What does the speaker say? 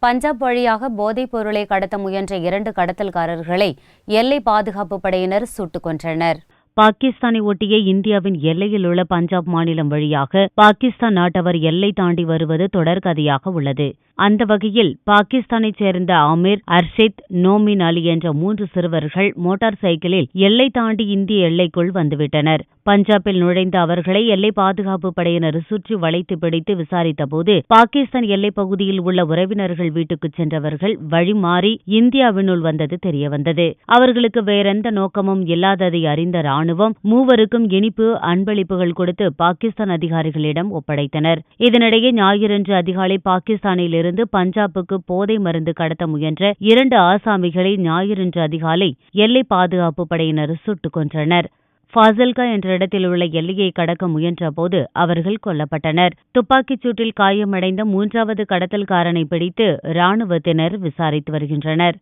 பஞ்சாப் வழியாக போதைப் பொருளை கடத்த முயன்ற 2 கடத்தல்காரர்களை எல்லை பாதுகாப்பு படையினர் சுட்டுக் கொன்றனர். பாகிஸ்தானை ஒட்டிய இந்தியாவின் எல்லையில் உள்ள பஞ்சாப் மாநிலம் வழியாக பாகிஸ்தான் நாட்டவர் எல்லை தாண்டி வருவது தொடர்கதையாக உள்ளது. அந்த வகையில் பாகிஸ்தானைச் சேர்ந்த ஆமீர், அர்ஷித், நோமின் அலி என்ற 3 சிறுவர்கள் மோட்டார் சைக்கிளில் எல்லை தாண்டி இந்திய எல்லைக்குள் வந்துவிட்டனர். பஞ்சாபில் நுழைந்த அவர்களை எல்லை பாதுகாப்பு படையினர் சுற்றி வளைத்து பிடித்து விசாரித்தபோது பாகிஸ்தான் எல்லைப் பகுதியில் உள்ள உறவினர்கள் வீட்டுக்கு சென்றவர்கள் வழிமாறி இந்தியாவினுள் வந்தது தெரியவந்தது. அவர்களுக்கு வேறெந்த நோக்கமும் இல்லாததை அறிந்த ராணுவம் மூவருக்கும் இனிப்பு அன்பளிப்புகள் கொடுத்து பாகிஸ்தான் அதிகாரிகளிடம் ஒப்படைத்தனர். இதனிடையே ஞாயிறன்று அதிகாலை பாகிஸ்தானிலிருந்து பஞ்சாபுக்கு போதை மருந்து கடத்த முயன்ற 2 ஆசாமிகளை ஞாயிறன்று அதிகாலை எல்லை பாதுகாப்பு படையினர் சுட்டுக் கொன்றனர். ஃபாசில்கா என்ற இடத்தில் உள்ள எல்லையை கடக்க முயன்றபோது அவர்கள் கொல்லப்பட்டனர். துப்பாக்கிச் சூட்டில் காயமடைந்த 3வது கடத்தல்காரனை பிடித்து ராணுவத்தினர் விசாரித்து வருகின்றனர்.